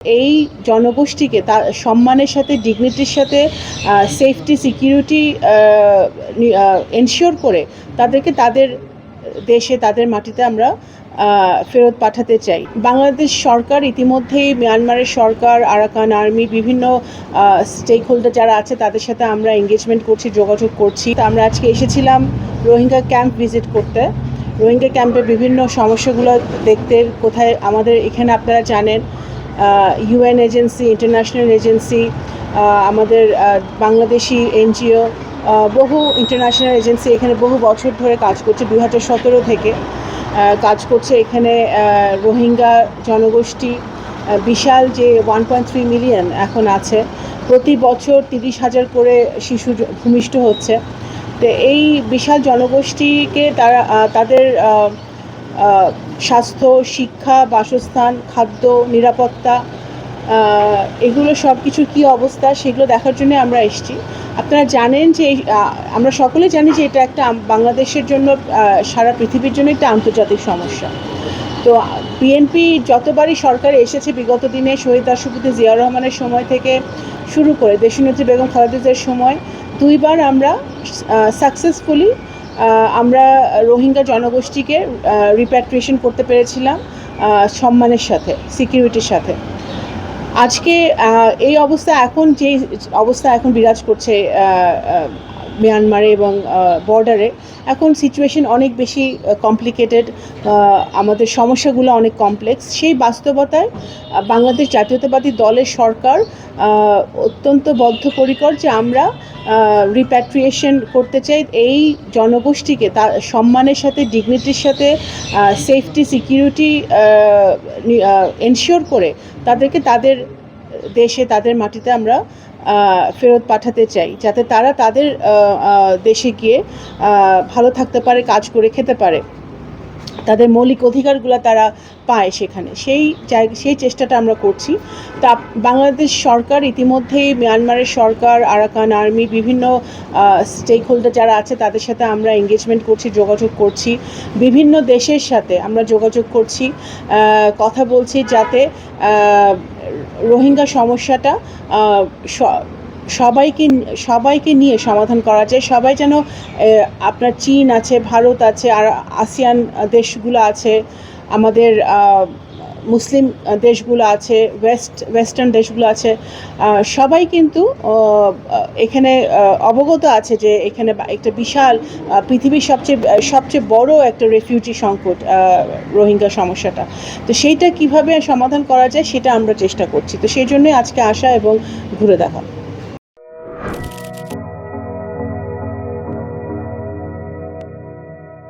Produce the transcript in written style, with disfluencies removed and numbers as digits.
এই জনগোষ্ঠীকে তার সম্মানের সাথে ডিগনিটির সাথে সেফটি সিকিউরিটি এনশিওর করে তাদেরকে তাদের দেশে তাদের মাটিতে আমরা ফেরত পাঠাতে চাই। বাংলাদেশ সরকার ইতিমধ্যেই মিয়ানমারের সরকার, আরাকান আর্মি, বিভিন্ন স্টেক হোল্ডার যারা আছে তাদের সাথে আমরা এঙ্গেজমেন্ট করছি, যোগাযোগ করছি। আমরা আজকে এসেছিলাম রোহিঙ্গা ক্যাম্প ভিজিট করতে, রোহিঙ্গা ক্যাম্পের বিভিন্ন সমস্যাগুলো দেখতে। কোথায় আমাদের এখানে আপনারা জানেন ইউএন এজেন্সি, ইন্টারন্যাশনাল এজেন্সি, আমাদের বাংলাদেশি এনজিও, বহু ইন্টারন্যাশনাল এজেন্সি এখানে বহু বছর ধরে কাজ করছে, 2017 থেকে কাজ করছে এখানে। রোহিঙ্গা জনগোষ্ঠী বিশাল যে 1.3 মিলিয়ন এখন আছে, প্রতি বছর 30,000 করে শিশু ভূমিষ্ঠ হচ্ছে। তো এই বিশাল জনগোষ্ঠীকে তারা তাদের স্বাস্থ্য, শিক্ষা, বাসস্থান, খাদ্য, নিরাপত্তা, এগুলো সব কিছুর কী অবস্থা সেগুলো দেখার জন্য আমরা এসেছি। আপনারা জানেন যে আমরা সকলে জানি যে এটা একটা বাংলাদেশের জন্য, সারা পৃথিবীর জন্য একটা আন্তর্জাতিক সমস্যা। তো বিএনপি যতবারই সরকারে এসেছে বিগত দিনে, শহীদ রাষ্ট্রপতি জিয়াউর রহমানের সময় থেকে শুরু করে দেশনেত্রী বেগম খালেদা জিয়ার সময়, দুইবার আমরা সাকসেসফুলি আমরা রোহিঙ্গা জনগোষ্ঠীকে রিপ্যাট্রিয়েশন করতে পেরেছিলাম সম্মানের সাথে, সিকিউরিটির সাথে। আজকে এই অবস্থা এখন বিরাজ করছে মিয়ানমারে এবং বর্ডারে, এখন সিচুয়েশন অনেক বেশি কমপ্লিকেটেড, আমাদের সমস্যাগুলো অনেক কমপ্লেক্স। সেই বাস্তবতায় বাংলাদেশ জাতীয়তাবাদী দলের সরকার অত্যন্ত বদ্ধপরিকর যে আমরা রিপ্যাট্রিয়েশন করতে চাই এই জনগোষ্ঠীকে তার সম্মানের সাথে, ডিগনিটির সাথে সেফটি সিকিউরিটি এনশিওর করে তাদেরকে তাদের দেশে তাদের মাটিতে আমরা ফেরত পাঠাতে চাই, যাতে তারা তাদের দেশে গিয়ে ভালো থাকতে পারে, কাজ করে খেতে পারে, তাদের মৌলিক অধিকারগুলো তারা পায় সেখানে। সেই চেষ্টাটা আমরা করছি। তা বাংলাদেশ সরকার ইতিমধ্যেই মিয়ানমারের সরকার, আরাকান আর্মি, বিভিন্ন স্টেক হোল্ডার যারা আছে তাদের সাথে আমরা এঙ্গেজমেন্ট করছি, যোগাযোগ করছি। বিভিন্ন দেশের সাথে আমরা যোগাযোগ করছি, কথা বলছি যাতে রোহিঙ্গা সমস্যাটা সবাইকে নিয়ে সমাধান করা যায়। সবাই যেন, আপনার চীন আছে, ভারত আছে, আর আসিয়ান দেশগুলো আছে, আমাদের মুসলিম দেশগুলো আছে, ওয়েস্টার্ন দেশগুলো আছে, সবাই কিন্তু এখানে অবগত আছে যে এখানে একটা বিশাল পৃথিবীর সবচেয়ে বড় একটা রেফিউজি সংকট রোহিঙ্গা সমস্যাটা। তো সেইটা কিভাবে সমাধান করা যায় সেটা আমরা চেষ্টা করছি। তো সেই জন্যই আজকে আসা এবং ঘুরে দেখা।